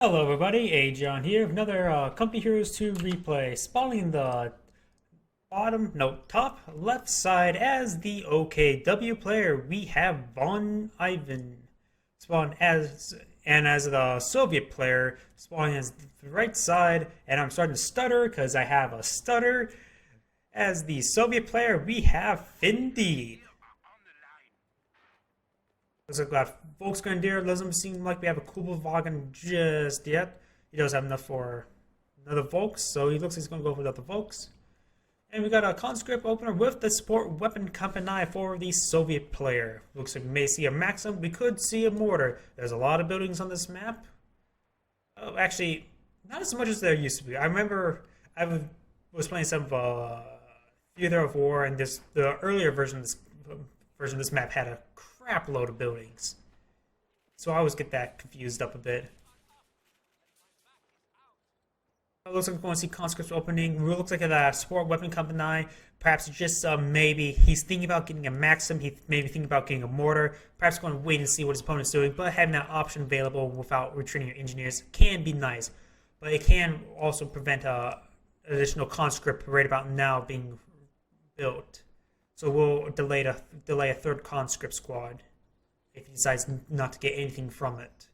Hello everybody, Agion here with another Company Heroes 2 replay, spawning the top left side as the OKW player. We have Vonivan spawn as the Soviet player spawning as the right side, and I'm starting to stutter because I have a stutter. As the Soviet player, we have Finndeed. Looks like we got Volksgrenadier. Doesn't seem like we have a Kubelwagen just yet. He does have enough for another Volks, so he looks like he's going to go for another Volks. And we got a conscript opener with the support weapon company for the Soviet player. Looks like we may see a Maxim. We could see a mortar. There's a lot of buildings on this map. Oh, actually, not as much as there used to be. I remember I was playing some Theater of War, and the earlier version of this map had a crap load of buildings. So I always get that confused up a bit. It looks like we're going to see conscripts opening. It looks like a support weapon company. Perhaps just maybe he's thinking about getting a Maxim. He's maybe thinking about getting a mortar. Perhaps going to wait and see what his opponent's doing. But having that option available without retreating your engineers can be nice. But it can also prevent additional conscript right about now being built. So we'll delay a third conscript squad if he decides not to get anything from it.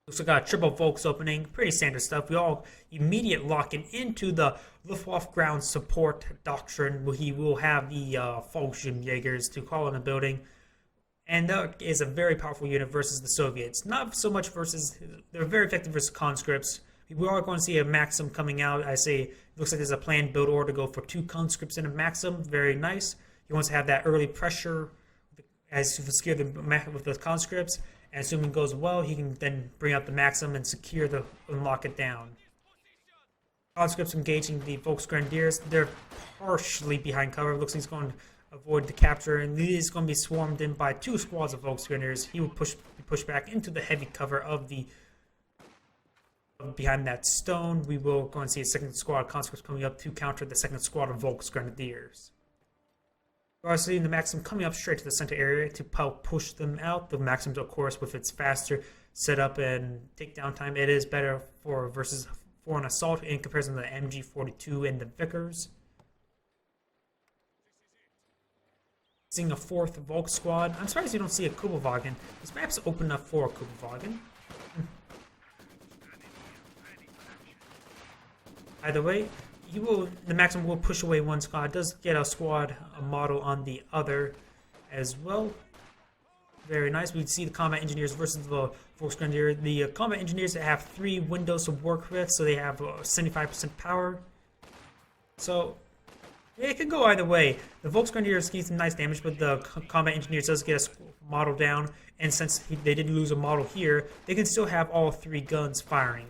Looks like a triple Volks opening. Pretty standard stuff. We all immediate locking into the Luftwaffe ground support doctrine. He will have the Fallschirmjägers to call in a building. And that is a very powerful unit versus the Soviets. Not so much versus... They're very effective versus conscripts. We are going to see a Maxim coming out. I say it looks like there's a planned build order to go for 2 conscripts and a Maxim. Very nice. He wants to have that early pressure as to secure the with the conscripts. And assuming it goes well, he can then bring out the Maxim and lock it down. Conscripts engaging the Volksgrenadiers. They're partially behind cover. It looks like he's going to avoid the capture, and he's going to be swarmed in by 2 squads of Volksgrenadiers. He will push back into the heavy cover of the behind that stone. We will go and see a second squad of conscripts coming up to counter the second squad of Volksgrenadiers. We're also seeing the Maxim coming up straight to the center area to push them out. The Maxims, of course, with its faster setup and takedown time, it is better for an assault in comparison to the MG42 and the Vickers. Seeing a 4th Volk squad. I'm surprised you don't see a Kubelwagen. This map's open enough for a Kubelwagen. Either way, the Maxim will push away one squad. Does get a model on the other as well. Very nice. We see the combat engineers versus the Volksgrenadier. The combat engineers have 3 windows to work with, so they have 75% power. So it could go either way. The Volksgrenadiers get some nice damage, but the combat engineers does get a model down. And since they did lose a model here, they can still have all 3 guns firing.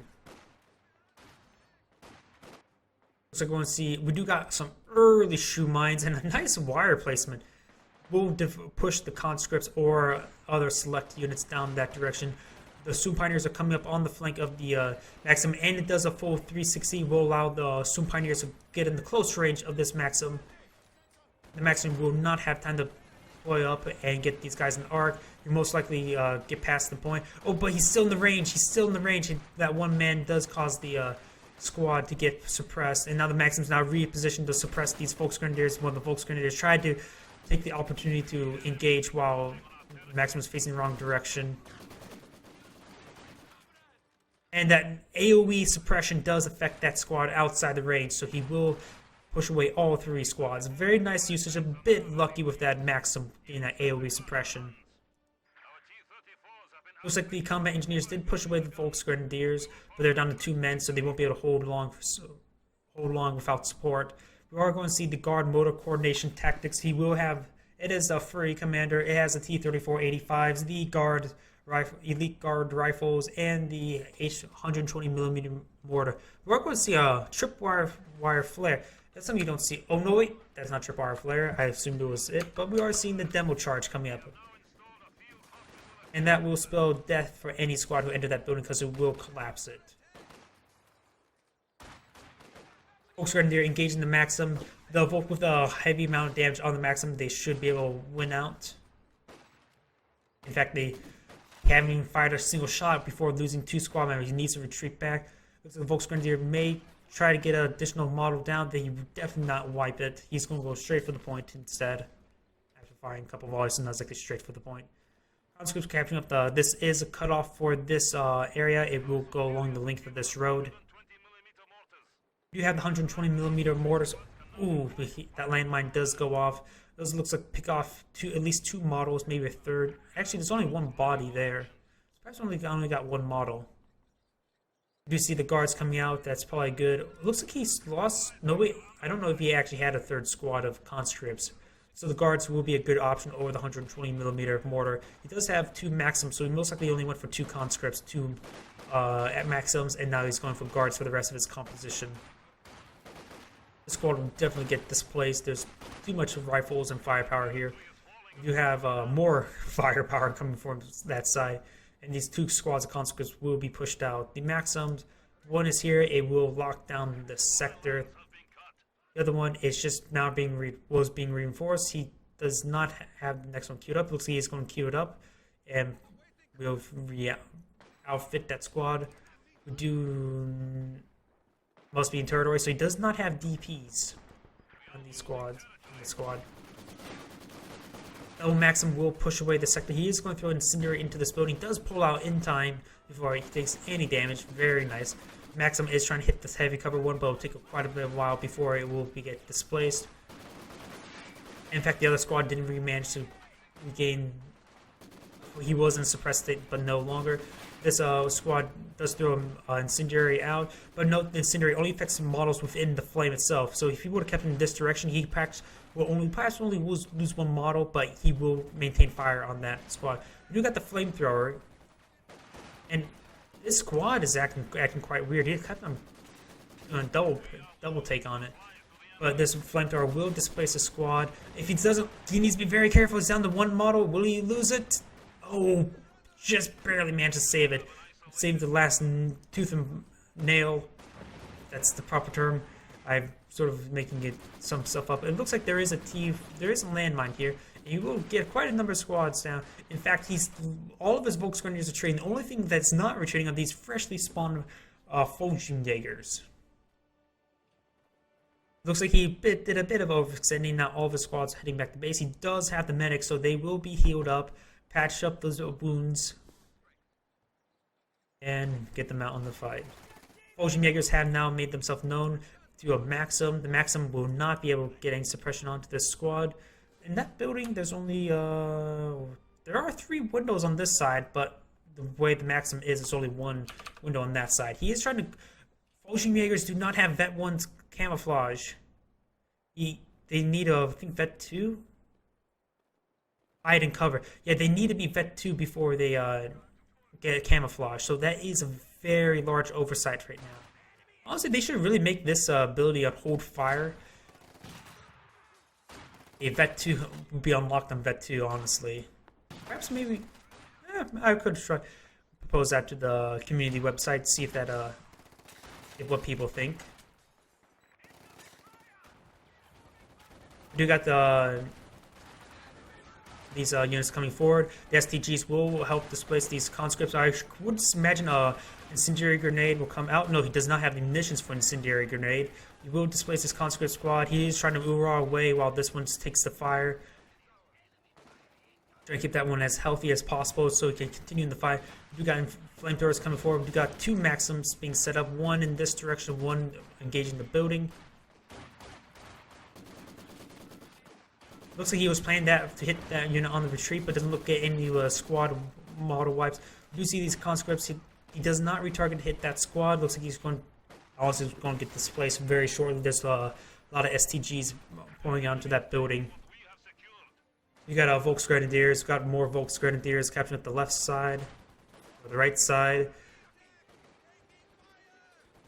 So we're going to see, we do got some early shoe mines and a nice wire placement. We'll push the conscripts or other select units down that direction. The Soon Pioneers are coming up on the flank of the Maxim, and it does a full 360. Will allow the Soon Pioneers to get in the close range of this Maxim. The Maxim will not have time to deploy up and get these guys in the arc. You most likely get past the point. Oh, but he's still in the range. He's still in the range. And that one man does cause the squad to get suppressed, and now the Maxim's now repositioned to suppress these Volksgrenadiers when the Volksgrenadiers tried to take the opportunity to engage while the Maxim was facing the wrong direction. And that AoE suppression does affect that squad outside the range, so he will push away all 3 squads. Very nice usage, a bit lucky with that Maxim being that AoE suppression. Looks like the combat engineers did push away the Volksgrenadiers, but they're down to 2 men, so they won't be able to hold long without support. We are going to see the guard motor coordination tactics. He will have, it is a free commander. It has the T-34-85s, the elite guard rifles, and the H120mm mortar. We're going to see a tripwire flare. That's something you don't see. Oh no, wait, that's not tripwire flare. I assumed it was it, but we are seeing the demo charge coming up. And that will spell death for any squad who enter that building because it will collapse it. Volksgrenadier engaging the Maxim. The Volk with a heavy amount of damage on the Maxim, they should be able to win out. In fact, haven't even fired a single shot before losing 2 squad members. He needs to retreat back. Looks like the Volksgrenadier may try to get an additional model down, then he would definitely not wipe it. He's going to go straight for the point instead. After firing a couple of volleys, and that's like straight for the point. Conscripts capturing up the. This is a cutoff for this area. It will go along the length of this road. You have the 120mm mortars. Ooh, that landmine does go off. Those looks like pick off at least 2 models, maybe a third. Actually, there's only 1 body there. Perhaps only got 1 model. You do see the guards coming out. That's probably good. It looks like he's lost. No, wait. I don't know if he actually had a 3rd squad of conscripts. So the guards will be a good option over the 120mm mortar. He does have 2 maxims, so he most likely only went for 2 conscripts, 2 at maxims, and now he's going for guards for the rest of his composition. The squad will definitely get displaced. There's too much rifles and firepower here. You have more firepower coming from that side, and these 2 squads of conscripts will be pushed out. The maxims, one is here. It will lock down the sector. The other one is just now being reinforced. He does not have the next one queued up. Looks like he's going to queue it up, and we'll outfit that squad. We do. Must be in territory, so he does not have DPs on these squads. On the squad. Oh, Maxim will push away the sector. He is going to throw incendiary into this building. He does pull out in time before he takes any damage. Very nice. Maxim is trying to hit this heavy cover one, but it'll take quite a bit of a while before it will get displaced. In fact, the other squad didn't really manage to regain. He was in a suppressed state, but no longer. This squad does throw incendiary out, but note the incendiary only affects models within the flame itself. So if he would have kept in this direction, he perhaps will only lose 1 model, but he will maintain fire on that squad. You got the flamethrower, and this squad is acting quite weird. He kept on doing a double take on it. But this flamethrower will displace the squad. If he doesn't, he needs to be very careful. He's down to 1 model. Will he lose it? Oh, just barely managed to save it. Saved the last tooth and nail. That's the proper term. I'm sort of making some stuff up. It looks like there is a landmine here. And he will get quite a number of squads down. In fact, all of his Volksgrenadiers are retreating. The only thing that's not retreating are these freshly spawned Jägers. Looks like he did a bit of overextending. Now all of his squads heading back to base. He does have the medics, so they will be healed up. Patch up those wounds and get them out on the fight. Jägers have now made themselves known to a Maxim. The Maxim will not be able to get any suppression onto this squad. In that building, there's only there are 3 windows on this side, but the way the Maxim is, it's only 1 window on that side. He is trying to. Jägers do not have Vet 1's camouflage. They need I think Vet 2. Hide and cover. Yeah, they need to be Vet 2 before they get camouflage. So that is a very large oversight right now. Honestly, they should really make this ability on hold fire. A Vet 2 would be unlocked on Vet 2, honestly. Perhaps maybe. I could try propose that to the community website, see if that what people think. We do got these units coming forward. The STGs will help displace these conscripts. I would imagine a incendiary grenade will come out. No, he does not have the munitions for incendiary grenade. He will displace his conscript squad. He is trying to hoorah away while this one takes the fire. Trying to keep that one as healthy as possible so he can continue in the fight. We got flamethrowers coming forward. We got 2 Maxims being set up. 1 in this direction, 1 engaging the building. Looks like he was planning that to hit that unit on the retreat, but doesn't look at any squad model wipes. We do see these conscripts. He does not retarget to hit that squad. Looks like he's going to get displaced very shortly. There's a lot of STGs pouring onto that building. We got Volksgrenadiers. Got more Volksgrenadiers capturing at the left side or the right side.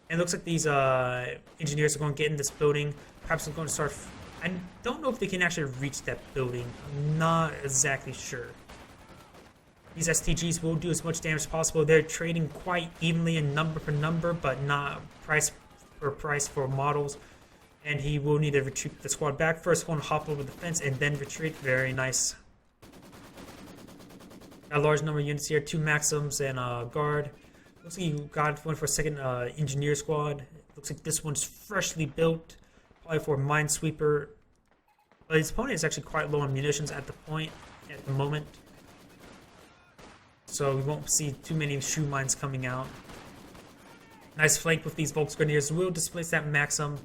And it looks like these engineers are going to get in this building. Perhaps they're going to start. I don't know if they can actually reach that building. I'm not exactly sure. These STGs will do as much damage as possible. They're trading quite evenly in number per number, but not price per price for models. And he will need to retreat the squad back. First, going to hop over the fence and then retreat. Very nice. A large number of units here, 2 Maxims and a guard. Looks like you got one for a second engineer squad. Looks like this one's freshly built, probably for Minesweeper. But his opponent is actually quite low on munitions at the moment. So we won't see too many shoe mines coming out. Nice flank with these Volksgrenadiers. Will displace that Maxim.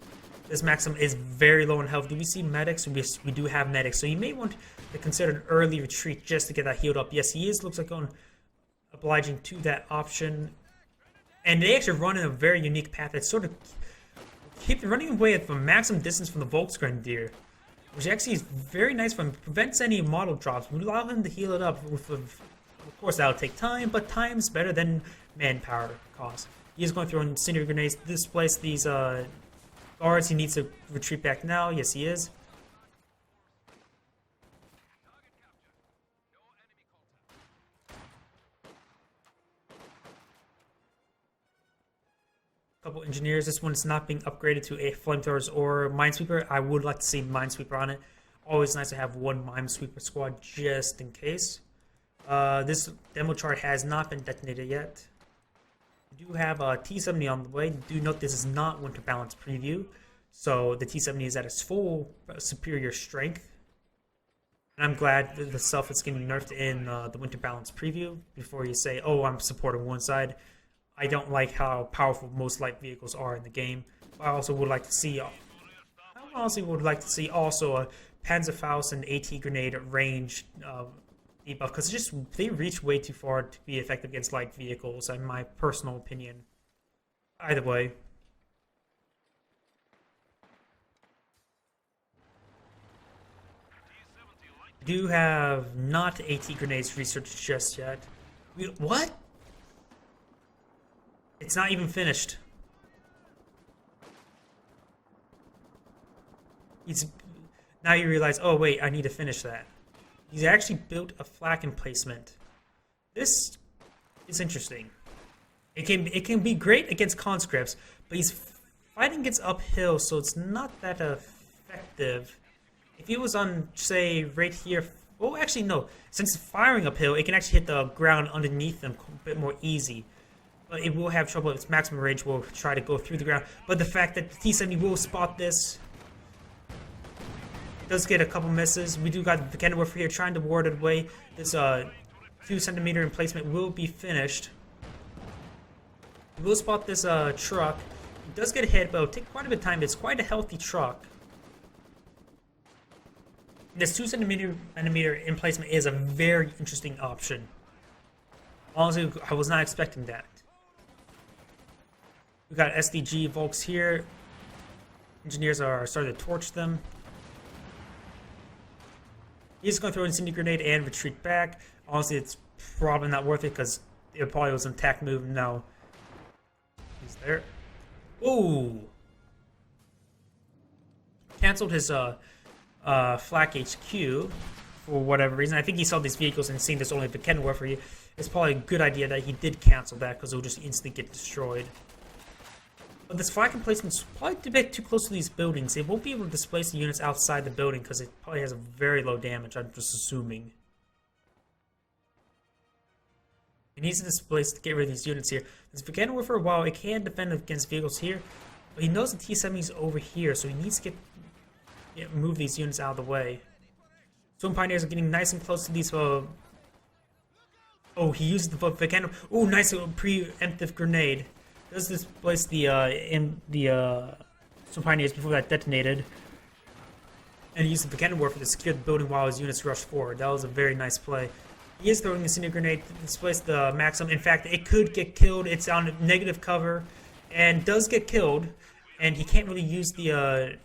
This Maxim is very low in health. Do we see medics? We do have medics. So you may want to consider an early retreat just to get that healed up. Yes, he is. Looks like going obliging to that option. And they actually run in a very unique path that sort of keep running away from maximum distance from the Volksgrenadier, which actually is very nice for him. Prevents any model drops. We allow him to heal it up. Of course, that'll take time, but time's better than manpower cost. He is going through incendiary grenades to displace these guards. He needs to retreat back now. Yes, he is. Couple engineers. This one is not being upgraded to a flamethrowers or minesweeper. I would like to see minesweeper on it. Always nice to have one minesweeper squad just in case. This demo chart has not been detonated yet. We do have a T-70 on the way. Do note this is not Winter Balance preview, so the T-70 is at its full superior strength. And I'm glad that the stuff is getting nerfed in the Winter Balance preview before you say, oh, I'm supporting one side. I don't like how powerful most light vehicles are in the game. I also would like to see, also a Panzerfaust and AT grenade range debuff, because they reach way too far to be effective against light vehicles, in my personal opinion. Either way. We do have not AT grenades researched just yet. What? It's not even finished. Now you realize, oh wait, I need to finish that. He's actually built a flak emplacement. This is interesting. It can be great against conscripts, but he's fighting against uphill, so it's not that effective. If he was on, say, right here, well, actually no. Since it's firing uphill, it can actually hit the ground underneath them a bit more easy. But it will have trouble. Its maximum range will try to go through the ground. But the fact that the T-70 will spot this, does get a couple misses. We do got the Kenworth here trying to ward it away. This 2-centimeter emplacement will be finished. We will spot this truck. It does get hit, but it'll take quite a bit of time. It's quite a healthy truck. This 2-centimeter emplacement is a very interesting option. Honestly, I was not expecting that. We got SDG Volks here. Engineers are starting to torch them. He's going to throw an incendiary grenade and retreat back. Honestly, it's probably not worth it because it probably was an attack move. No. He's there. Ooh! Cancelled his flak HQ for whatever reason. I think he saw these vehicles and seen this only the Kenworth. It's probably a good idea that he did cancel that because it will just instantly get destroyed. But this flak emplacement's probably a bit too close to these buildings. It won't be able to displace the units outside the building because it probably has a very low damage, I'm just assuming. It needs to displace to get rid of these units here. This Kenworth for a while, it can defend against vehicles here, but he knows the T-70 is over here, so he needs to move these units out of the way. Swim Pioneers are getting nice and close to these. Oh, he used the Kenworth. Oh, nice preemptive grenade. Does displace the Swim Pioneers before that detonated, and he used the Kenworth to secure the building while his units rushed forward. That was a very nice play. He is throwing the incendiary grenade to displace the Maxim. In fact, it could get killed. It's on negative cover, and does get killed. And he can't really use the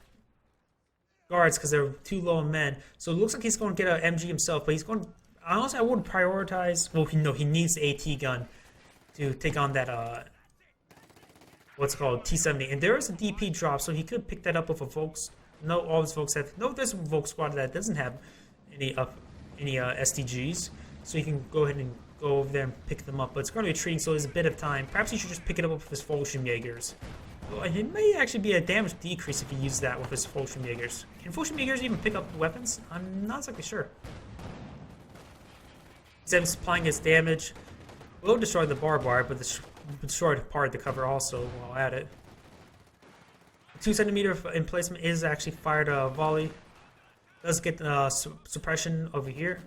guards because they're too low in men. So it looks like he's going to get an MG himself. But he's going. Honestly, I would prioritize. Well, no, he needs the AT gun to take on that. What's it called, T-70, and there is a DP drop, so he could pick that up with a Volks. No, all his Volks have. No, there's a Volks squad that doesn't have any SDGs, so he can go ahead and go over there and pick them up. But it's going to be retreating, so there's a bit of time. Perhaps he should just pick it up with his Fallschirmjägers. Well, it may actually be a damage decrease if he uses that with his Fallschirmjägers. Can Fallschirmjägers even pick up weapons? I'm not exactly sure. Instead of supplying his damage, will destroy the barbed wire, but destroyed part of the cover also while at it. 2 centimeter emplacement is actually fired a volley. Does get suppression over here.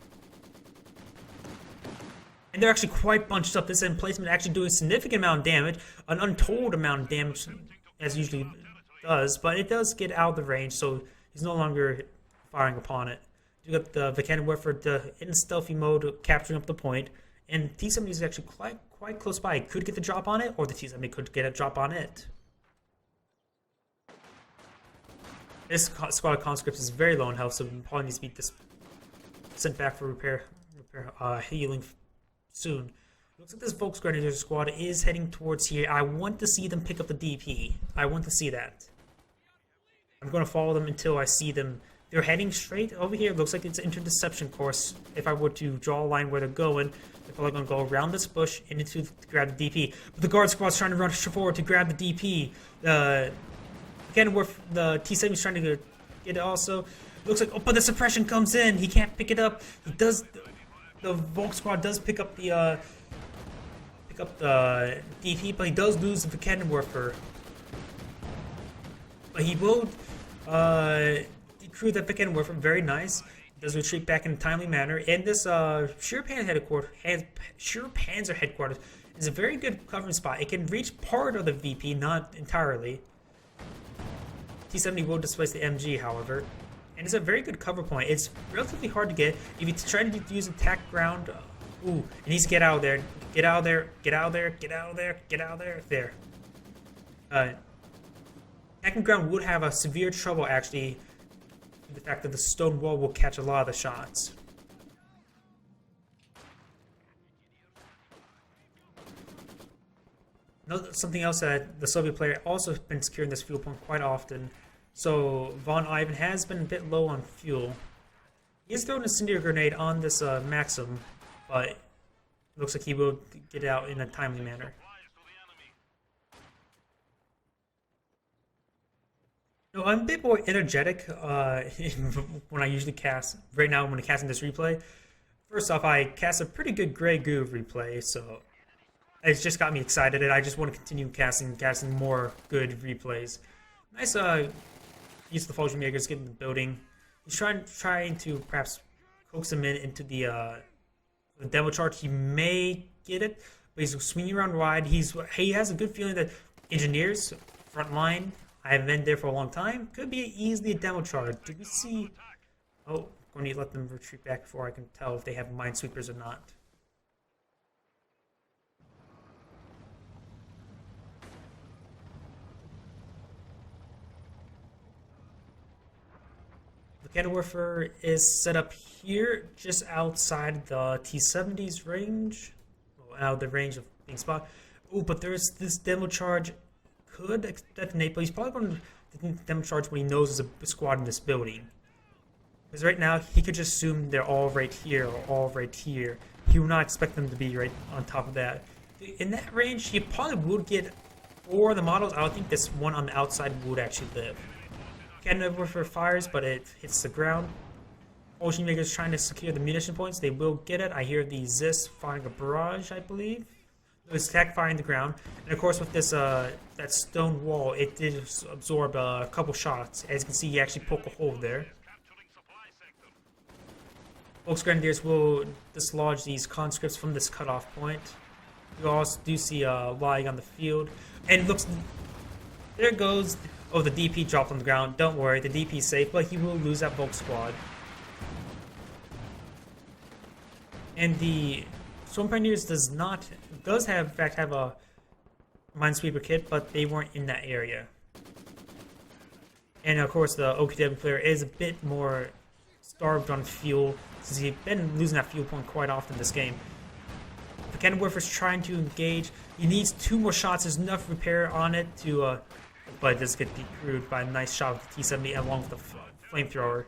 And they're actually quite bunched up. This emplacement actually doing a significant amount of damage, an untold amount of damage as usually does, but it does get out of the range, so he's no longer firing upon it. You got the cannon warfare in stealthy mode, capturing up the point, and T-70 is actually quite close by. He could get the drop on it, or the T-70 could get a drop on it. This squad of conscripts is very low in health, so probably needs to be sent back for healing soon. Looks like this Volksgrenadier squad is heading towards here. I want to see them pick up the DP. I want to see that. I'm going to follow them until I see them. They're heading straight over here. Looks like it's an interception course. If I were to draw a line where they're going, they're probably going to go around this bush and into to grab the DP. But the guard squad's trying to run forward to grab the DP. Again, where the T-70 is trying to get it also. Looks like, oh, but the suppression comes in. He can't pick it up. He does. The Volk squad does pick up the DP, but he does lose the cannon warfare. But he will decrew that cannon warfare. Very nice. He does retreat back in a timely manner. And this Sure Panzer headquarters is a very good covering spot. It can reach part of the VP, not entirely. T-70 will displace the MG, however, and it's a very good cover point. It's relatively hard to get. If you try to use attack ground, it needs to get out of there. Get out of there. Get out of there. Get out of there. Get out of there. There. Attacking ground would have a severe trouble, actually, with the fact that the stone wall will catch a lot of the shots. Something else that the Soviet player also has been securing this fuel point quite often. So Vonivan has been a bit low on fuel. He has thrown a incendiary grenade on this Maxim, but it looks like he will get out in a timely manner. No, I'm a bit more energetic when I usually cast. Right now, when I cast in this replay, first off, I cast a pretty good Grey Goo replay, so it's just got me excited, and I just want to continue casting more good replays. Nice use of the Fallschirmjägers, get in the building. He's trying to perhaps coax him into the demo charge. He may get it, but he's swinging around wide. He has a good feeling that engineers, front line, I have been there for a long time, could be easily a demo charge. Do we see? Oh, I'm going to let them retreat back before I can tell if they have minesweepers or not. Cannon warfare is set up here, just outside the T-70's range, out of the range of being spot. Oh, but there's this demo charge could detonate, but he's probably going to demo charge when he knows there's a squad in this building. Because right now he could just assume they're all right here or all right here. He would not expect them to be right on top of that. In that range, he probably would get 4 of the models. I don't think this one on the outside would actually live. Cannon warfare fires, but it hits the ground. Ocean Makers trying to secure the munition points. They will get it. I hear the Zis firing a barrage, I believe. It's attack firing the ground. And of course with this that stone wall, it did absorb a couple shots. As you can see, he actually poked a hole there. Volksgrenadiers will dislodge these conscripts from this cutoff point. You also do see lying on the field. And looks, there goes. Oh, the DP dropped on the ground. Don't worry, the DP is safe, but he will lose that Volk squad. And the Storm Pioneers does have in fact have a minesweeper kit, but they weren't in that area. And of course, the OKW player is a bit more starved on fuel, since he's been losing that fuel point quite often this game. The cannon warfare is trying to engage. He needs 2 more shots. There's enough repair on it to. But it does get decrewed by a nice shot with the T-70 along with the flamethrower.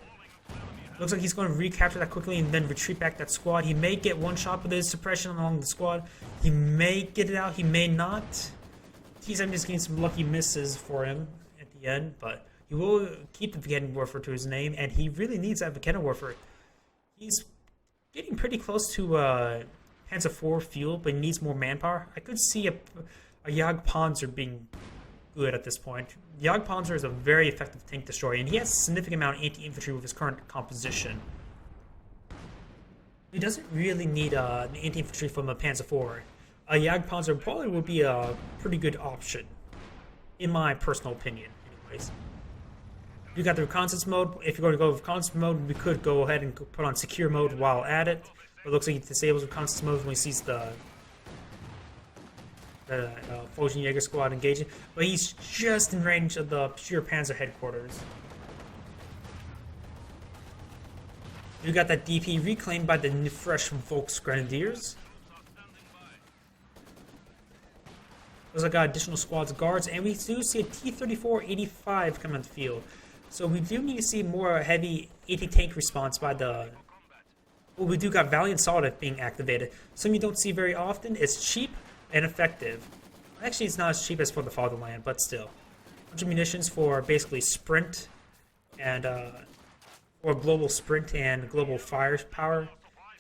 Looks like he's going to recapture that quickly and then retreat back that squad. He may get 1 shot with his suppression along the squad. He may get it out, he may not. T-70 is getting some lucky misses for him at the end, but he will keep the cannon warfare to his name, and he really needs that cannon warfare. He's getting pretty close to Panzer IV fuel, but needs more manpower. I could see a Jagdpanzer being good at this point. Jagdpanzer is a very effective tank destroyer, and he has a significant amount of anti-infantry with his current composition. He doesn't really need an anti-infantry from a Panzer IV. A Jagdpanzer probably would be a pretty good option, in my personal opinion, anyways. You got the reconnaissance mode. If you're going to go with reconnaissance mode, we could go ahead and put on secure mode while at it. It looks like he disables reconnaissance mode when he sees the Fogen Jaeger squad engaging, but he's just in range of the pure Panzer headquarters. You got that DP reclaimed by the fresh Volksgrenadiers. Looks like got additional squads guards, and we do see a T-34-85 come on the field. So we do need to see more heavy anti-tank response by the... Well, we do got Valiant Solid being activated. Something you don't see very often. It's cheap and effective. Actually, it's not as cheap as for the Fatherland, but still. A bunch of munitions for basically sprint and or global sprint and global firepower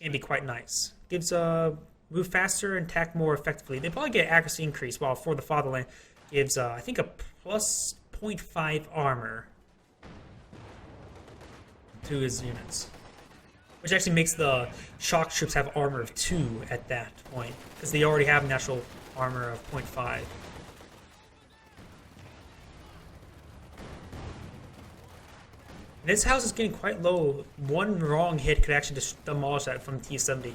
can be quite nice. Gives move faster and attack more effectively. They probably get accuracy increase, while for the Fatherland gives I think a plus 0.5 armor to his units, which actually makes the shock troops have armor of 2 at that point, because they already have natural armor of 0.5. This house is getting quite low. One wrong hit could actually just demolish that from T-70.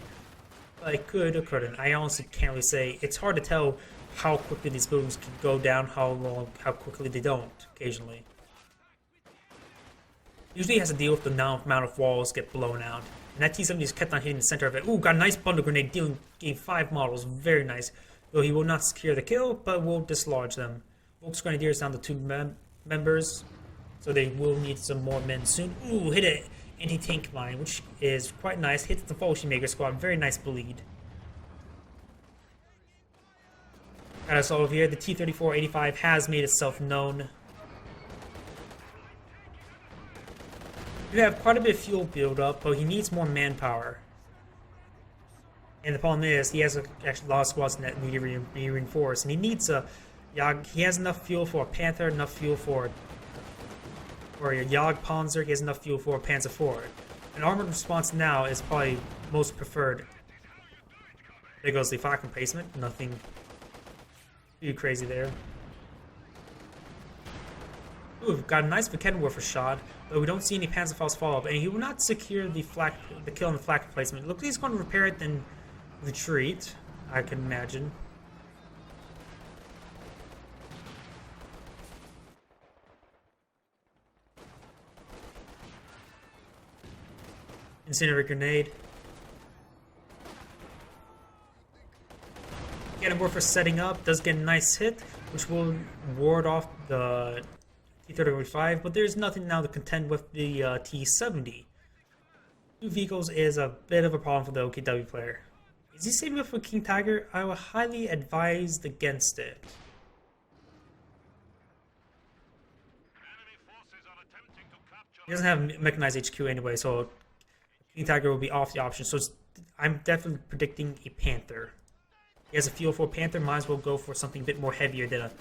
But it could or couldn't. I honestly can't really say. It's hard to tell how quickly these buildings can go down, how quickly they don't, occasionally. Usually it has to deal with the amount of walls get blown out. And that T-70 just kept on hitting the center of it. Ooh, got a nice bundle grenade, gain 5 models. Very nice. Though he will not secure the kill, but will dislodge them. Volksgrenadiers down to 2 members. So they will need some more men soon. Ooh, hit an anti-tank mine, which is quite nice. Hits the Fogen Jaeger squad. Very nice bleed. Got us all over here. The T-34-85 has made itself known. You have quite a bit of fuel build up, but he needs more manpower. And the problem is, he has actually a lot of squads that need to be reinforced, and he needs a he has enough fuel for a Panther, enough fuel for a Jagdpanzer, he has enough fuel for a Panzer IV. An armored response now is probably most preferred. There goes the fire replacement, nothing too crazy there. Ooh, we've got a nice Vickenwerfer shot, but we don't see any Panzerfaust follow-up, and he will not secure the kill on the flak replacement. It looks like he's going to repair it, then retreat, I can imagine. Incendiary grenade. Vickenwerfer setting up, does get a nice hit, which will ward off the T-35, but there's nothing now to contend with the T-70. 2 vehicles is a bit of a problem for the OKW player. Is he saving it for King Tiger? I would highly advise against it. He doesn't have mechanized HQ anyway, so King Tiger will be off the option. So I'm definitely predicting a Panther. He has a fuel for a Panther, might as well go for something a bit more heavier than a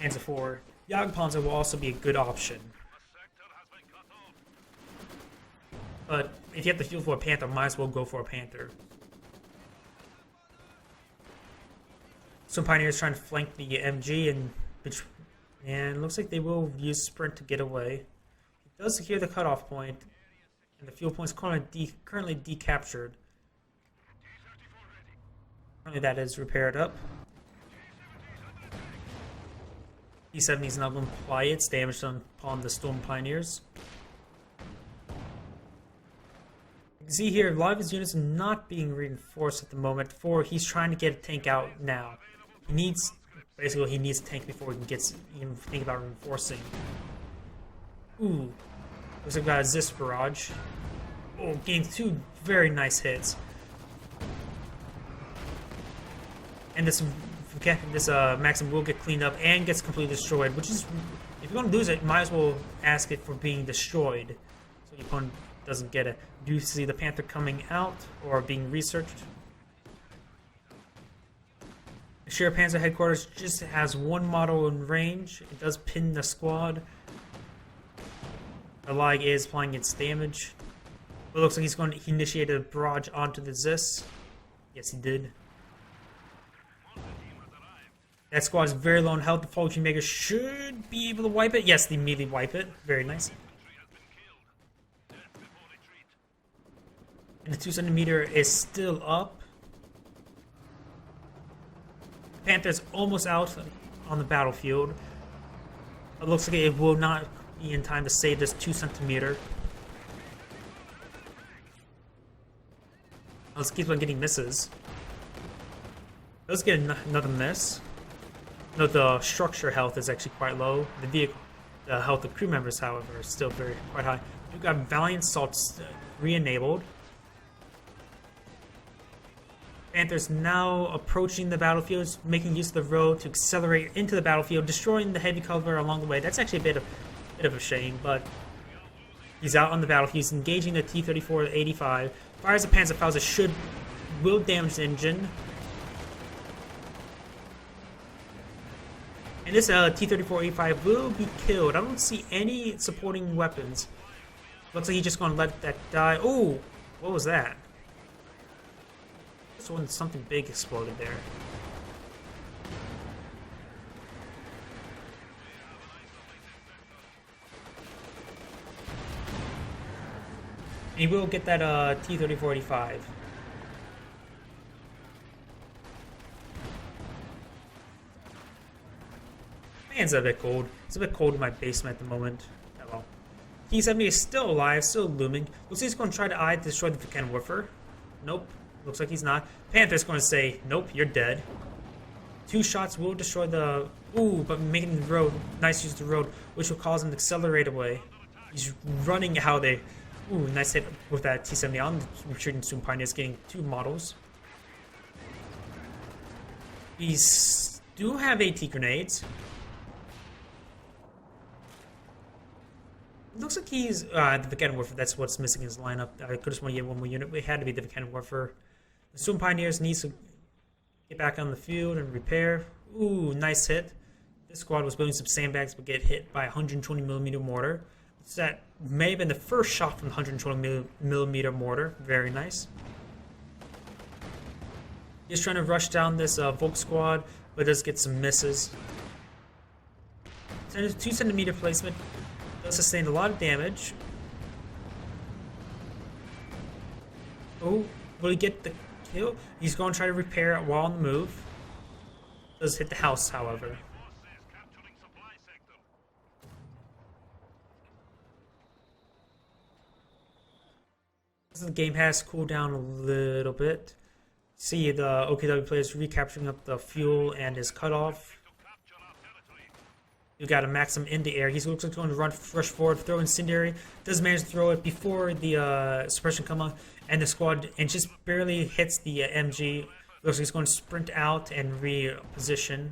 Panzer IV. Jagdpanzer will also be a good option. But if you have the fuel for a Panther, might as well go for a Panther. Some Pioneers trying to flank the MG, and it looks like they will use Sprint to get away. It does secure the cutoff point, and the fuel point is currently decaptured. Currently that is repaired up. T-70 is not going to apply its damage upon the Storm Pioneers. You can see here, a lot of his units are not being reinforced at the moment, for he's trying to get a tank out now. He needs a tank before he can even think about reinforcing. Ooh, looks like we got a Zis barrage. Oh, getting 2 very nice hits. And this Maxim will get cleaned up and gets completely destroyed, which is, if you're going to lose it, you might as well ask it for being destroyed. So your opponent doesn't get it. Do you see the Panther coming out or being researched? The Sheriff Panzer headquarters just has one model in range. It does pin the squad. The Lag is applying its damage. It looks like he's going to initiate a barrage onto the Zis. Yes, he did. That squad is very low on health. The Fulging Maker should be able to wipe it. Yes, they immediately wipe it. Very nice. And the 2cm is still up. Panther's almost out on the battlefield. It looks like it will not be in time to save this 2cm. Let's keep on getting misses. Let's get another miss. No, the structure health is actually quite low. The vehicle, the health of crew members, however, is still quite high. We've got Valiant Assaults re-enabled. Panther's now approaching the battlefield, making use of the road to accelerate into the battlefield, destroying the heavy cover along the way. That's actually a bit of a shame, but he's out on the battlefield. He's engaging the T-34-85. Fires a Panzerfaust will damage the engine. And this T-34-85 will be killed. I don't see any supporting weapons. Looks like he's just going to let that die. Oh, what was that? This one, something big exploded there. And he will get that T-34-85. Man's a bit cold. It's a bit cold in my basement at the moment. Oh well. T-70 is still alive, still looming. Looks like he's going to try to destroy the Vulcan-Woofer. Nope. Looks like he's not. Panther's going to say, nope, you're dead. 2 shots will destroy the... Ooh, but making the road, nice use of the road, which will cause him to accelerate away. He's running how they... Ooh, nice hit with that T-70 on the retreating Soon Pioneers, getting 2 models. He's do have AT grenades. Looks like he's the Vulcan-Woofer. That's what's missing in his lineup. I could just want to get one more unit. It had to be the Vulcan-Woofer. The Soon Pioneers needs to get back on the field and repair. Ooh, nice hit. This squad was building some sandbags but get hit by a 120mm mortar. So that may have been the first shot from the 120mm mortar. Very nice. He's trying to rush down this Volk squad, but does get some misses. 2cm placement. Sustained a lot of damage. Oh, will he get the kill? He's going to try to repair it while on the move. Does hit the house, however. The game has cooled down a little bit. See the OKW players recapturing up the fuel and his cutoff. You got a Maxim in the air. He looks like he's going to rush forward, throw incendiary. Does manage to throw it before the suppression come up, and the squad and just barely hits the MG. Looks like he's going to sprint out and reposition.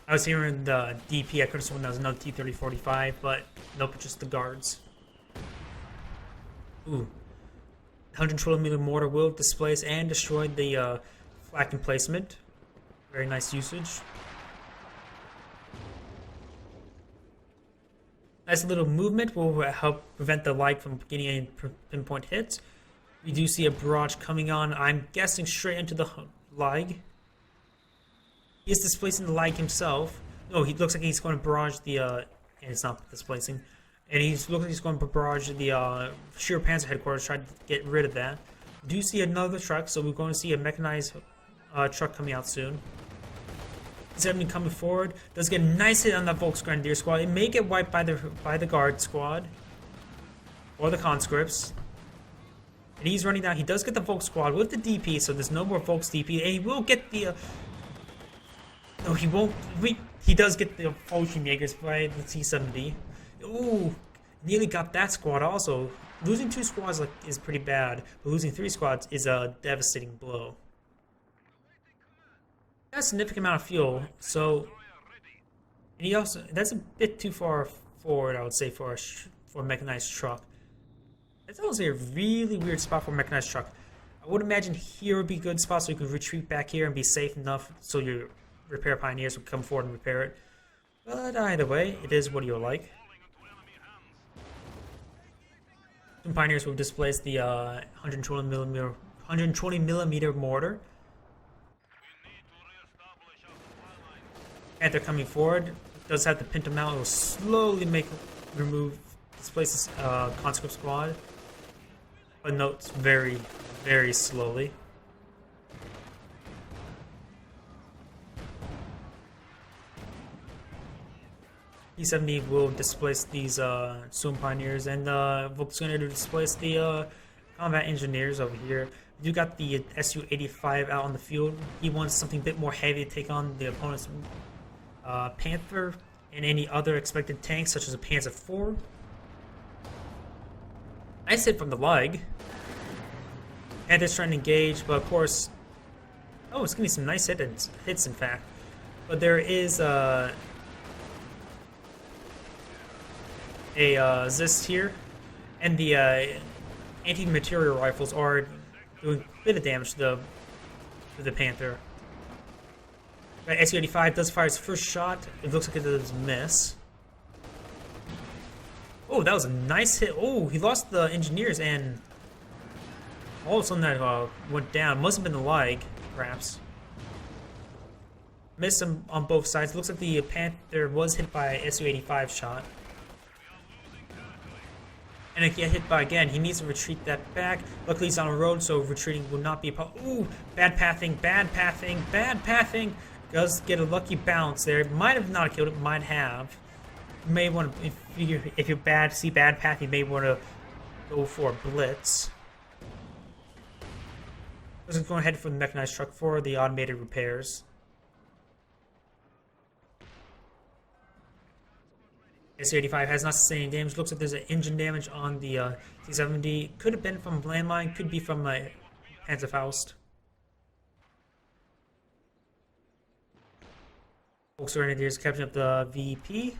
I was hearing the DP. I could have sworn that was another T-30-45, but nope, just the guards. Ooh, 112mm mortar will displace and destroy the flak emplacement. Very nice usage. Nice little movement will help prevent the light from getting any pinpoint hits. We do see a barrage coming on. I'm guessing straight into the lag. He is displacing the lag himself. No, he looks like he's going to barrage the... and it's not displacing. And looks like he's going to barrage the Sheer Panzer headquarters, trying to get rid of that. We do see another truck, so we're going to see a mechanized truck coming out soon. T-70 coming forward. Does get a nice hit on that Volksgrenadier squad. It may get wiped by the guard squad. Or the conscripts. And he's running down. He does get the Volk squad with the DP, so there's no more Volks DP. And he will get the... no, he won't... He does get the Fulging Jaegers by the T-70. Ooh, nearly got that squad also. Losing 2 squads is pretty bad, but losing 3 squads is a devastating blow. That's a significant amount of fuel, so And he also, that's a bit too far forward, I would say, for a mechanized truck. That's honestly a really weird spot for a mechanized truck. I would imagine here would be a good spot so you can retreat back here and be safe enough so your repair pioneers would come forward and repair it. But either way, it is what you like. Some pioneers will displace the 120 millimeter mortar. Panther coming forward. Does have to pin him out. It will slowly displace this conscript squad. But notes very, very slowly. P-70 will displace these Swim Pioneers, and Volk's going to displace the combat engineers over here. You got the Su-85 out on the field. He wants something a bit more heavy to take on the opponent's Panther and any other expected tanks, such as a Panzer IV. Nice hit from the leg. Panther's trying to engage, but of course, oh, it's gonna be some nice hits in fact. But there is a Zist here, and the anti-material rifles are doing a bit of damage to the Panther. Right, Su-85 does fire its first shot. It looks like it does miss. Oh, that was a nice hit. Oh, he lost the engineers, and all of a sudden that went down. Must have been the leg, perhaps. Missed him on both sides. Looks like the Panther was hit by a Su-85 shot. And if he get hit by again, he needs to retreat that back. Luckily, he's on a road, so retreating will not be a problem. Ooh, bad pathing, bad pathing, bad pathing. Does get a lucky bounce there. Might have not killed it, might have. You may want to, if you're see bad path, you may want to go for a blitz. Let's go ahead for the mechanized truck for the automated repairs. Su-85 has not sustained any damage. Looks like there's an engine damage on the T-70. Could have been from landmine, could be from Panzerfaust. Folks Grenadiers capturing up the VP.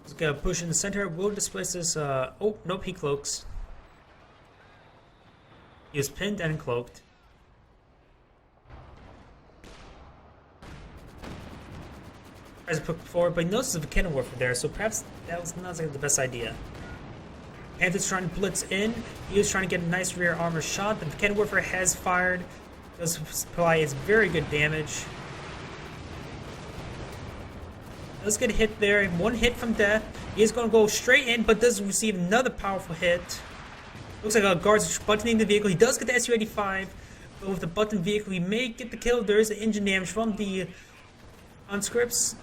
Let's get a push in the center. We'll displace this. Oh, nope, he cloaks. He is pinned and cloaked. Tries to put forward, but he notices a cannon warfare there, so perhaps that was not the best idea. Panther's trying to blitz in. He was trying to get a nice rear armor shot. The cannon warfare has fired. Does supply is very good damage. Does get hit there. One hit from death. He is going to go straight in, but does receive another powerful hit. Looks like a guard's buttoning the vehicle. He does get the Su-85, but with the button vehicle, he may get the kill. There is an engine damage from the conscripts.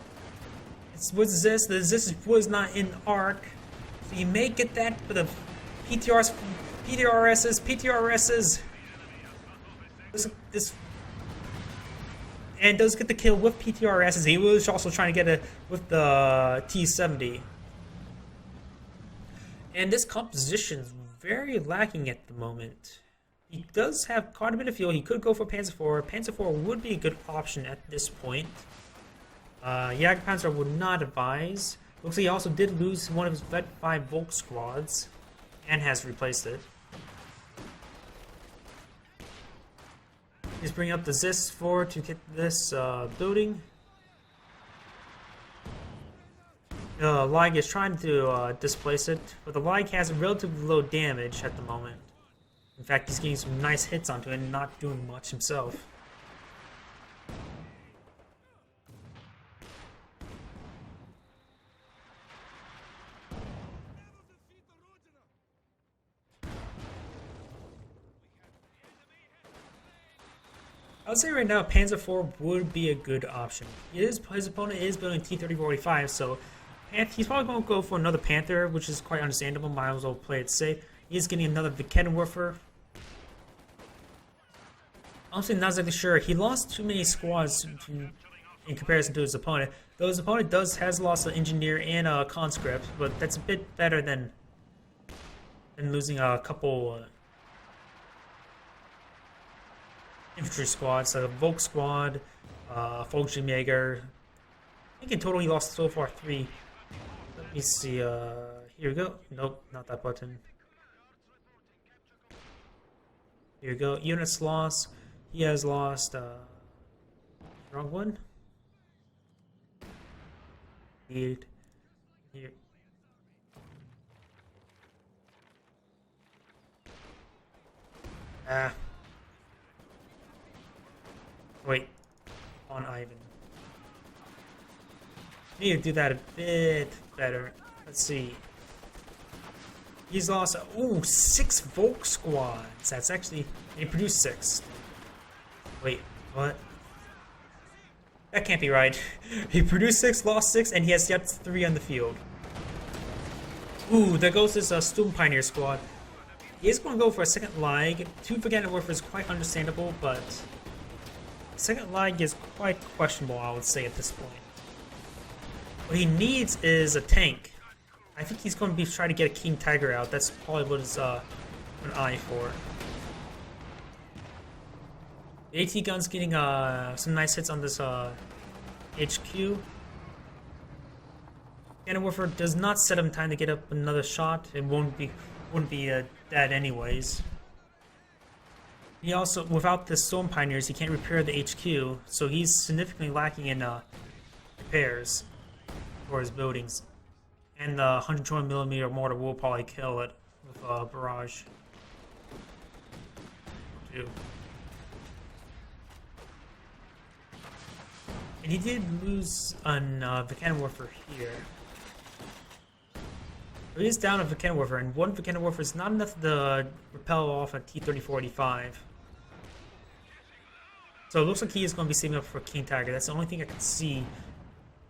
What's this? The Zist was not in arc, so you may get that, but the PTRSs. This and does get the kill with PTRSs. He was also trying to get it with the T-70. And this composition is very lacking at the moment. He does have quite a bit of fuel. He could go for Panzer IV. Panzer IV would be a good option at this point. Jagdpanzer would not advise. Looks like he also did lose one of his Vet 5 Volk squads and has replaced it. He's bringing up the Zist 4 to get this building. The Lig is trying to displace it, but the Lig has relatively low damage at the moment. In fact, he's getting some nice hits onto it and not doing much himself. I would say right now Panzer IV would be a good option. His opponent is building T-3445, so he's probably going to go for another Panther, which is quite understandable. Might as well play it safe. He's getting another Vikettenwerfer. Honestly, not exactly sure. He lost too many squads to in comparison to his opponent. Though his opponent has lost an engineer and a conscript, but that's a bit better than losing a couple infantry squads, like a Volk squad, Fallschirmjäger. I think in total he lost so far 3. Let me see. Here we go. Nope, not that button. Here we go. Units lost. He has lost. Wrong one. Here. Ah. Wait. On Ivan. Need to do that a bit better. Let's see. He's lost, 6 Volk squads. That's actually, he produced 6. Wait, what? That can't be right. He produced 6, lost 6, and he has yet 3 on the field. Ooh, there goes his Sturm Pioneer squad. He is going to go for a second lag. 2 Vergenwerfer is quite understandable, but second lag is quite questionable, I would say, at this point. What he needs is a tank. I think he's going to be trying to get a King Tiger out. That's probably what is an eye for. The AT gun's getting some nice hits on this HQ. Vergenwerfer does not set him time to get up another shot. It wouldn't be dead anyways. He also, without the Storm Pioneers, he can't repair the HQ, so he's significantly lacking in repairs for his buildings. And the 120mm mortar will probably kill it with barrage. And he did lose on Vergenwerfer here. He is down a Vergenwerfer, and 1 Vergenwerfer is not enough to repel off a T-3485. So it looks like he is going to be saving up for King Tiger. That's the only thing I can see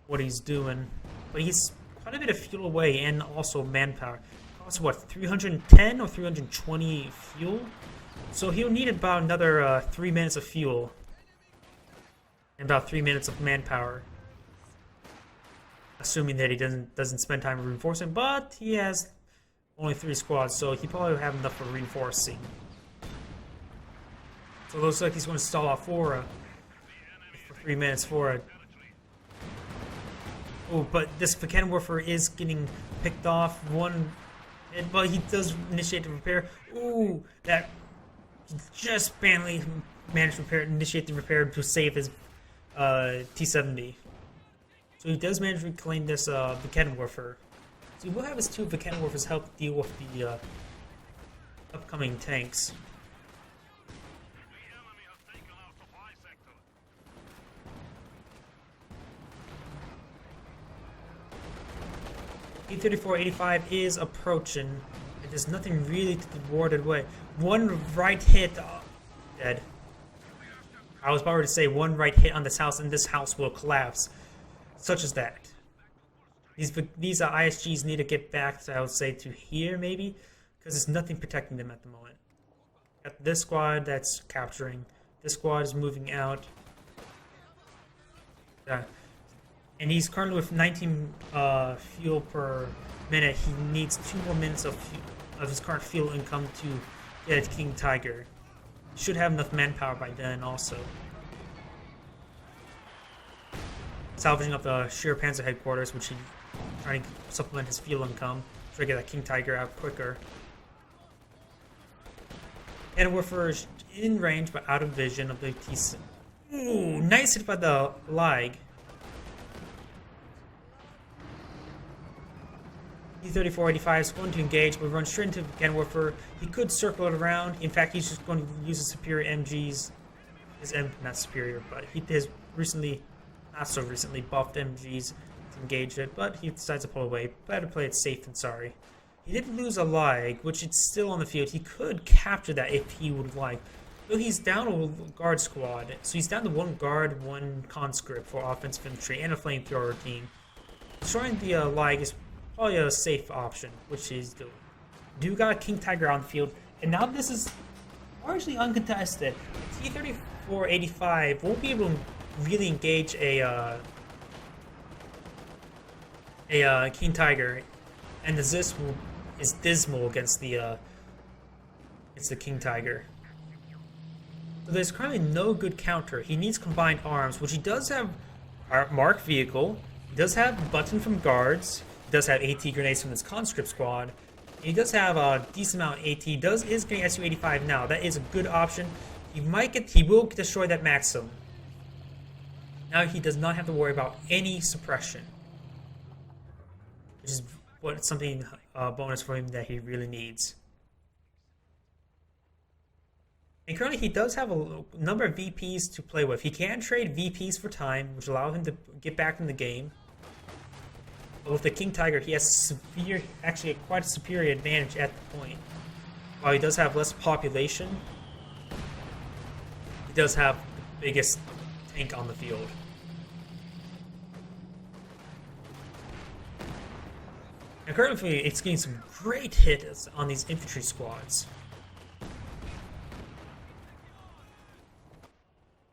what he's doing. But he's quite a bit of fuel away and also manpower. Costs what, 310 or 320 fuel? So he'll need about another 3 minutes of fuel. And about 3 minutes of manpower. Assuming that he doesn't spend time reinforcing, but he has only 3 squads, so he probably will have enough for reinforcing. So it looks like he's going to stall out for 3 minutes for it. Oh, but this Vergenwerfer is getting picked off. But he does initiate the repair. Ooh, that just barely managed to initiate the repair to save his T-70. So he does manage to reclaim this Vergenwerfer. So he will have his 2 Vergenwerfers help deal with the upcoming tanks. T-3485 is approaching. And there's nothing really to be warded away. 1 right hit, dead. I was about to say 1 right hit on this house, and this house will collapse. Such as that. These ISGs need to get back, I would say, to here maybe, because there's nothing protecting them at the moment. Got this squad that's capturing. This squad is moving out. And he's currently with 19 fuel per minute. He needs 2 more minutes of his current fuel income to get King Tiger. Should have enough manpower by then also. Salvaging up the Sheer Panzer headquarters, which he's trying to supplement his fuel income, try to get that King Tiger out quicker. Vergenwerfer is in range but out of vision of the T-6. Ooh, nice hit by the lag. T-3485 is going to engage, but run straight into Vergenwerfer. He could circle it around. In fact, he's just going to use his superior MGs. Not superior, but he has recently, not so recently, buffed MGs to engage it, but he decides to pull away. Better play it safe than sorry. He did lose a lag, which it's still on the field. He could capture that if he would like. Though he's down a guard squad, so he's down to 1 guard, 1 conscript for offensive infantry, and a flamethrower team. Destroying the lag is probably a safe option, which he's doing. Do got a King Tiger on the field, and now this is largely uncontested. T-3485 won't be able to really engage a King Tiger, and the Zis is dismal against the King Tiger. So there's currently no good counter. He needs combined arms, which he does have. Mark vehicle. He does have button from guards. He does have AT grenades from his conscript squad. He does have a decent amount of AT. He is getting Su-85 now. That is a good option. He will destroy that Maxim. Now he does not have to worry about any suppression, which is something bonus for him that he really needs. And currently he does have a number of VPs to play with. He can trade VPs for time, which allow him to get back in the game. But with the King Tiger, he has actually quite a superior advantage at the point. While he does have less population, he does have the biggest tank on the field. And currently, it's getting some great hits on these infantry squads.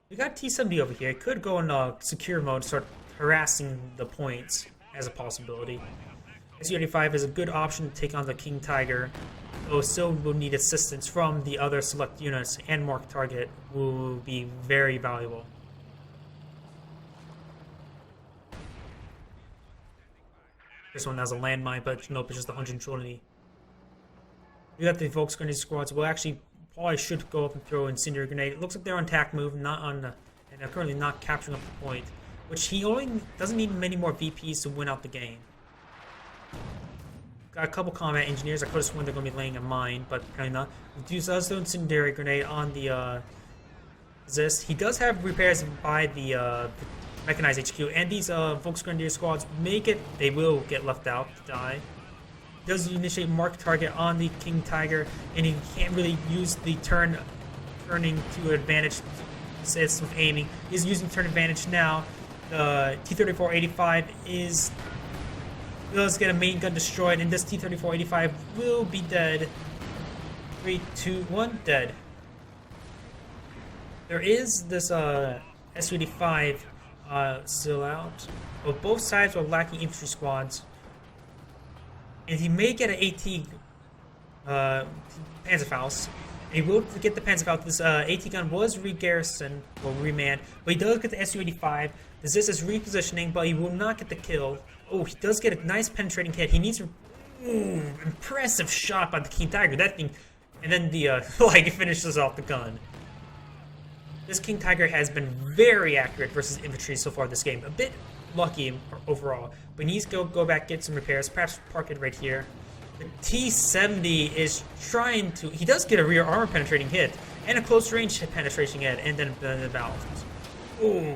We got T-70 over here. It could go in secure mode, start harassing the points as a possibility. Su-85 is a good option to take on the King Tiger, though still will need assistance from the other select units, and mark target will be very valuable. This one has a landmine, but nope, it's just 120. We got the Volksgrenadier squads. Well, actually, probably should go up and throw incendiary grenade. It looks like they're on attack move, not on, and they're currently not capturing up the point, which he only doesn't need many more VPs to win out the game. Got a couple combat engineers. I could have sworn they're going to be laying a mine, but apparently not. Does the incendiary grenade on the Zist. He does have repairs by the mechanized HQ, and these Volksgrenadier squads make it. They will get left out to die. Does initiate mark target on the King Tiger, and he can't really use the turning to advantage. Says with aiming. He's using turn advantage now. The T-34-85 does get a main gun destroyed, and this T-34-85 will be dead. 3, 2, 1, dead. There is this Su-85 still out, but both sides are lacking infantry squads. And he may get an AT Panzerfaust. And he will get the Panzerfaust. This AT gun was re-garrisoned, or remanned, but he does get the Su-85. This is repositioning, but he will not get the kill. Oh, he does get a nice penetrating hit. He needs impressive shot by the King Tiger. That thing, and then the like finishes off the gun. This King Tiger has been very accurate versus infantry so far this game. A bit lucky overall, but he needs to go back, get some repairs, perhaps park it right here. The T-70 is trying to... He does get a rear armor penetrating hit, and a close range penetration hit, and then the balance. Ooh.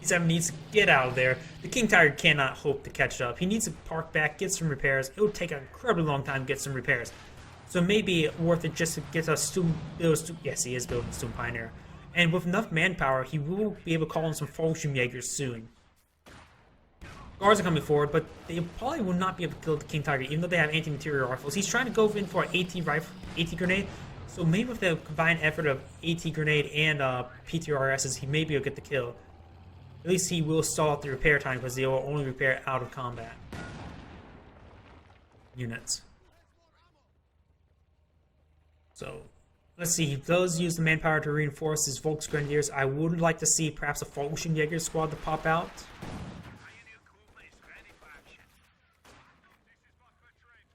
T-7 needs to get out of there. The King Tiger cannot hope to catch up. He needs to park back, get some repairs. It will take an incredibly long time to get some repairs. So maybe worth it just to get a yes, he is building Stum Pioneer. And with enough manpower, he will be able to call in some Fallschirmjägers soon. Guards are coming forward, but they probably will not be able to kill the King Tiger, even though they have anti-material rifles. He's trying to go in for an AT grenade, so maybe with the combined effort of AT grenade and PTRSs, he may be able to get the kill. At least he will stall out the repair time, because they will only repair out of combat units. So, let's see, he does use the manpower to reinforce his Volksgrenadiers. I would like to see perhaps a Fallschirmjäger squad to pop out.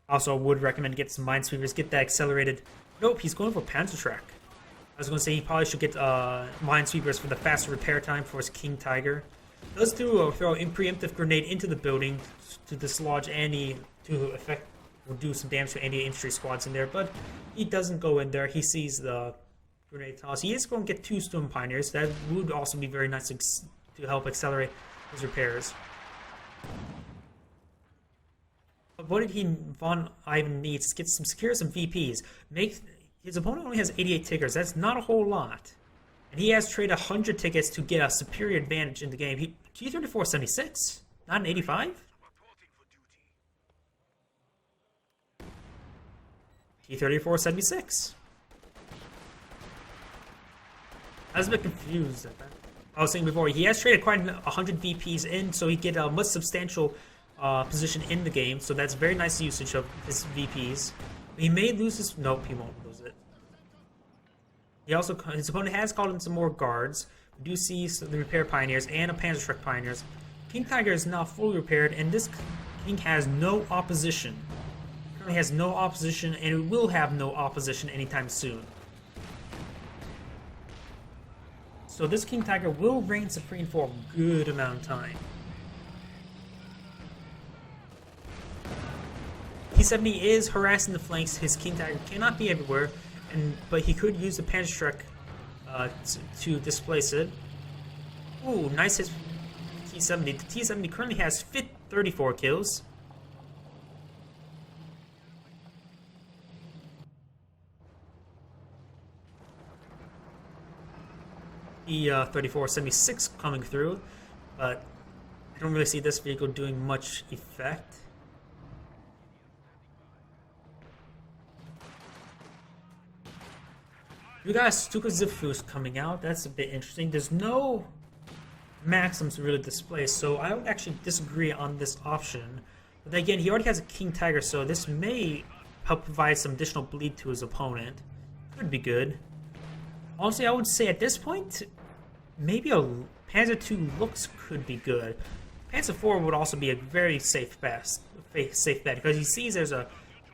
Also, would recommend get some Minesweepers, get that accelerated. Nope, he's going for Panzerschreck. I was going to say he probably should get Minesweepers for the faster repair time for his King Tiger. Does throw a preemptive grenade into the building to dislodge any, to do some damage to any infantry squads in there, but he doesn't go in there. He sees the grenade toss. He is going to get 2 Stum Pioneers. That would also be very nice to help accelerate his repairs. But what did Vonivan needs to get secure some VPs. His opponent only has 88 tickers. That's not a whole lot. And he has traded 100 tickets to get a superior advantage in the game. T-34-76, not an 85? T-34-76. I was a bit confused at that. I was saying before, he has traded quite 100 VPs in, so he get a much substantial position in the game. So that's very nice usage of his VPs. He may lose his. Nope, he won't lose it. He also his opponent has called in some more guards. We do see the repair pioneers and a Panzerschreck pioneers. King Tiger is now fully repaired, and this king has no opposition. Currently has no opposition, and it will have no opposition anytime soon. So this King Tiger will reign supreme for a good amount of time. T70 is harassing the flanks. His King Tiger cannot be everywhere, but he could use the Panzerschreck to displace it. Ooh, nice hit. T70. The T70 currently has 34 kills. The 3476 coming through, but I don't really see this vehicle doing much effect. We got a Stuka Zipfus coming out. That's a bit interesting. There's no Maxims to really display, so I would actually disagree on this option. But again, he already has a King Tiger, so this may help provide some additional bleed to his opponent. Could be good. Honestly, I would say at this point, maybe a Panzer II looks could be good. Panzer IV would also be a very safe bet because he sees there's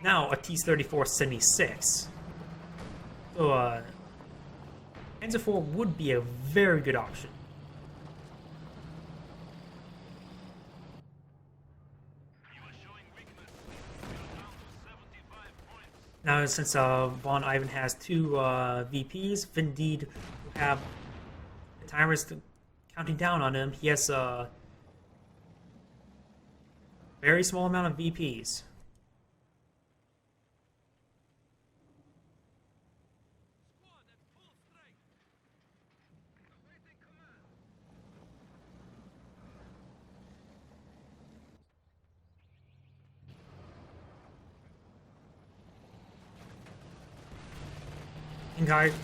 now a T-3476. So Panzer IV would be a very good option. Now, since Vonivan has 2 VPs, Finndeed will have the timers counting down on him. He has a very small amount of VPs.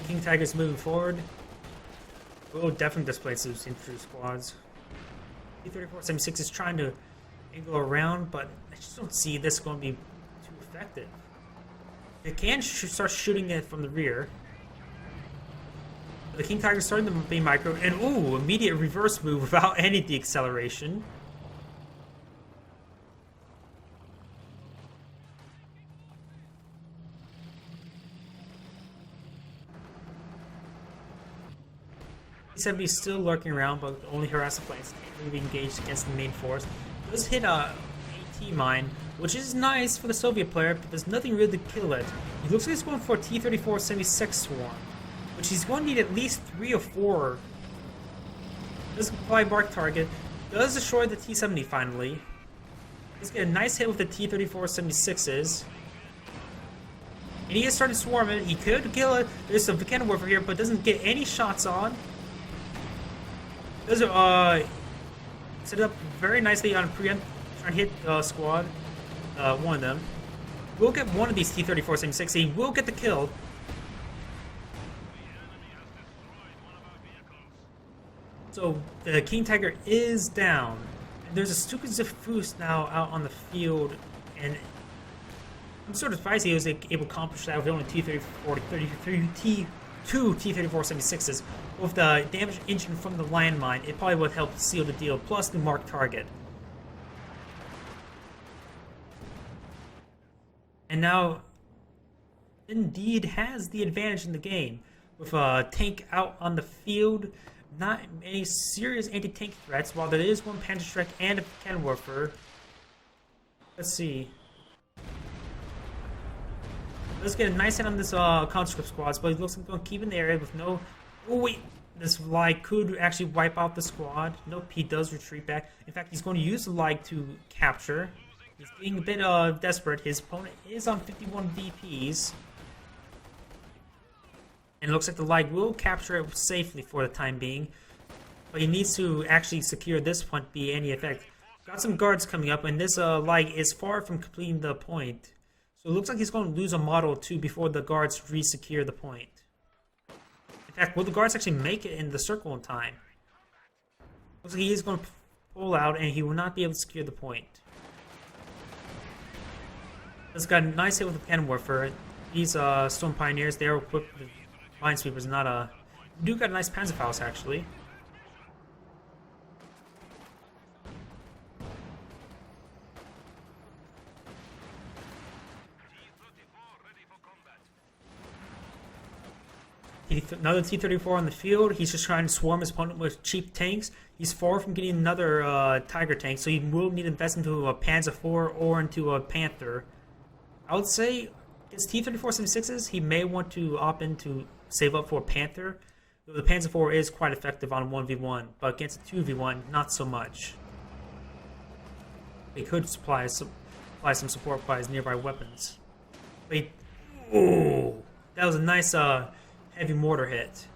King Tiger's moving forward. Will definitely display some infantry squads. T-3476 is trying to angle around, but I just don't see this going to be too effective. They can start shooting it from the rear. The King Tiger's starting to be micro, and ooh, immediate reverse move without any deacceleration. T-70 is still lurking around, but only harass the flanks. Can't really be engaged against the main force. Does hit a AT mine, which is nice for the Soviet player, but there's nothing really to kill it. He looks like he's going for a T-3476 swarm, which he's going to need at least 3 or 4. Does apply mark target. Does destroy the T-70 finally. Let's get a nice hit with the T-3476s. And he is starting to swarm it. He could kill it. There's some cannon warfare here, but doesn't get any shots on. Does set it up very nicely on preempt, trying to hit squad. One of them. We'll get one of these T-3476. He will get the kill. So the King Tiger is down. There's a Stuka Zipfus now out on the field, and I'm sort of surprised he was able to accomplish that with only two T-3476s. With the damaged engine from the landmine, it probably would help seal the deal, plus the marked target. And now, Indeed has the advantage in the game. With a tank out on the field, not any serious anti-tank threats, while there is one Panzerschreck and a cannon warfare. Let's see. Let's get a nice hit on this conscript squads, but it looks like he's going to keep in the area with no... Oh wait, this Lig could actually wipe out the squad. Nope, he does retreat back. In fact, he's going to use the Lig to capture. He's getting a bit desperate. His opponent is on 51 VPs. And it looks like the Lig will capture it safely for the time being. But he needs to actually secure this point to be any effect. Got some guards coming up, and this Lig is far from completing the point. So it looks like he's going to lose a model or two before the guards re-secure the point. In fact, will the guards actually make it in the circle in time? Looks like he is going to pull out, and he will not be able to secure the point. This got a nice hit with the cannon warfare. These Stone Pioneers, they are equipped with Minesweepers, not a... do got a nice Panzerfaust, actually. Another T-34 on the field. He's just trying to swarm his opponent with cheap tanks. He's far from getting another Tiger tank, so he will need to invest into a Panzer IV or into a Panther. I would say against T-34-76s, he may want to opt in to save up for a Panther. The Panzer IV is quite effective on 1v1, but against a 2v1, not so much. He could supply some support by his nearby weapons. But ooh, that was a nice heavy mortar hit.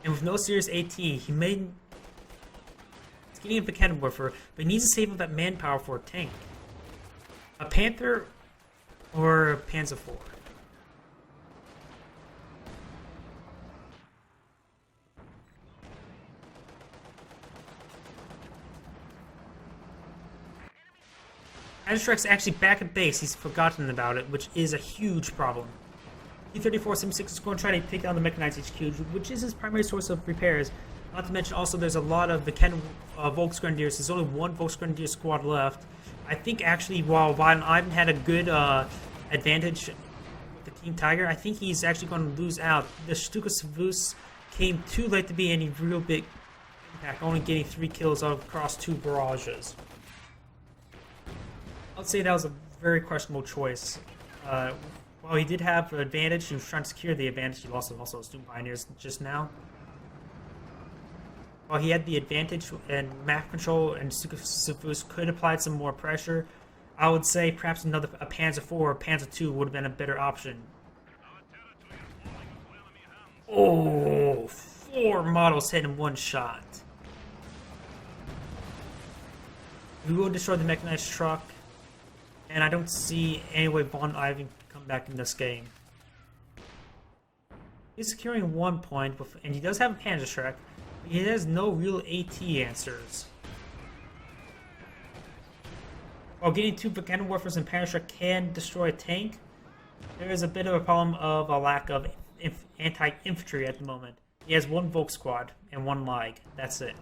And with no serious AT, he may... He's getting up the cannon warfare, but he needs to save up that manpower for a tank. A Panther or a Panzer IV. Aztec's actually back at base. He's forgotten about it, which is a huge problem. T-34-76 is going to try to take down the Mechanized HQ, which is his primary source of repairs. Not to mention also there's a lot of the Volksgrenadiers. There's only one Volksgrenadier squad left. I think actually while Vonivan had a good advantage with the King Tiger, I think he's actually going to lose out. The Stuka Savus came too late to be any real big impact, only getting 3 kills across 2 barrages. I'd say that was a very questionable choice. While he did have an advantage, he was trying to secure the advantage. He lost also Stone Pioneers just now. While he had the advantage and map control and Sufus could apply some more pressure, I would say perhaps a Panzer IV or Panzer II would have been a better option. Oh, 4 models hit in 1 shot. We will destroy the mechanized truck. And I don't see any way Vonivan can come back in this game. He's securing 1 point, and he does have a Panzer truck, but he has no real AT answers. While getting 2 cannon warfers and Panzer truck can destroy a tank, there is a bit of a problem of a lack of anti-infantry at the moment. He has 1 Volk squad and 1 Lag. That's it.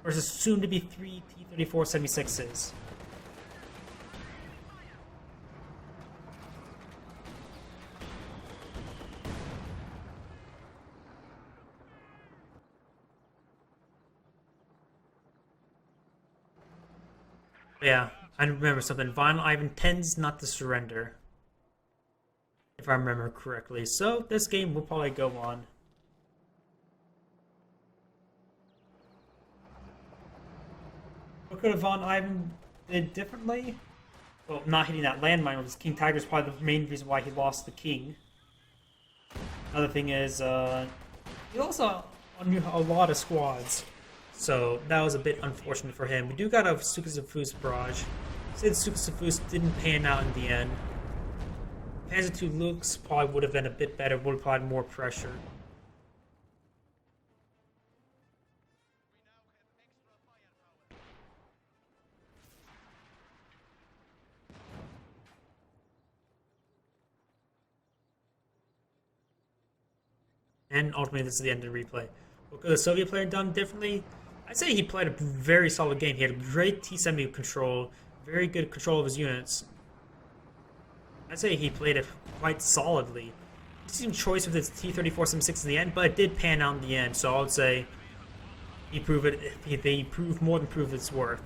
Versus soon to be 3 T-34-76s. Yeah, I remember something. Vonivan tends not to surrender, if I remember correctly. So this game will probably go on. What could have Vonivan did differently? Well, not hitting that landmine with his King Tiger is probably the main reason why he lost the King. Another thing is, he also knew a lot of squads. So that was a bit unfortunate for him. We do got a Sukasafus barrage. Said Sukasafus didn't pan out in the end. Panzer II looks probably would have been a bit better, would have applied more pressure. And ultimately this is the end of the replay. What could the Soviet player done differently? I'd say he played a very solid game. He had a great T-70 control, very good control of his units. I'd say he played it quite solidly. He seemed choice with his T-34-76 in the end, but it did pan out in the end, so I would say he proved it. They proved more than proved its worth.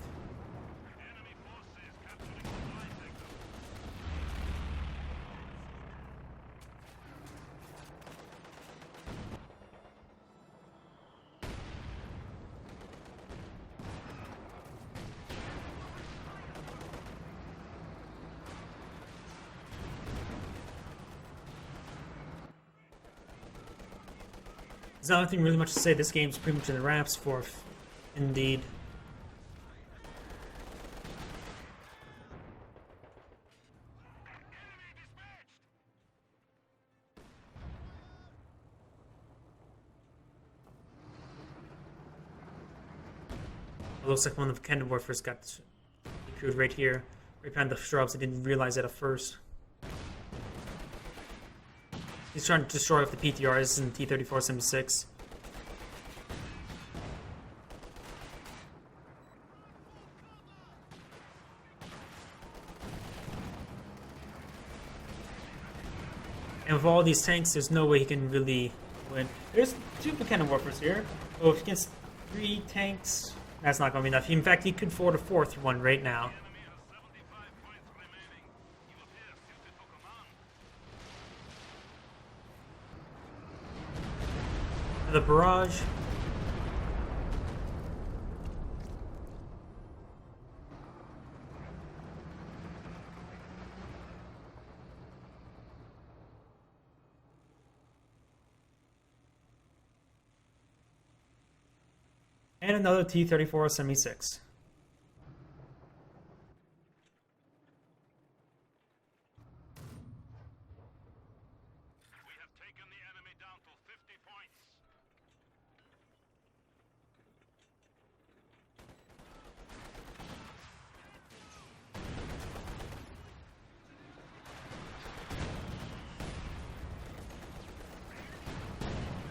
There's nothing really much to say. This game's pretty much in the wraps for Finndeed. It looks like one of the Cannon Warfare's got recruited right here, right behind the shrubs. I didn't realize it at first. He's trying to destroy off the PTR. This is in T-34-76. And with all these tanks, there's no way he can really win. There's 2 Cannon Warfares here. Oh, against 3 tanks, that's not going to be enough. In fact, he could afford a 4th one right now. The barrage. And another T-34-76.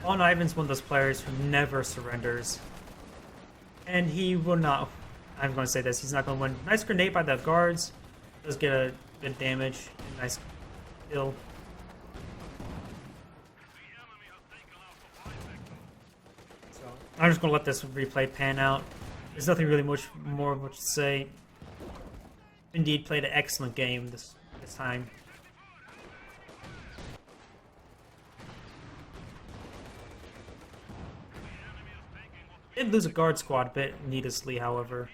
Vonivan's one of those players who never surrenders. And he will not. I'm going to say this. He's not going to win. Nice grenade by the guards. Does get a good damage. Nice kill. So I'm just going to let this replay pan out. There's nothing really much more to say. Finndeed played an excellent game this time. Did lose a guard squad a bit needlessly, however.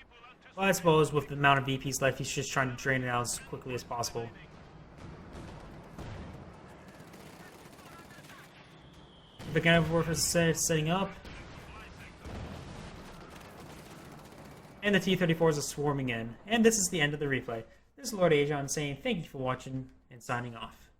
Well, I suppose with the amount of VPs left, he's just trying to drain it out as quickly as possible. The Cannon Warfare is setting up. And the T-34s are swarming in. And this is the end of the replay. This is Lord.agion saying thank you for watching and signing off.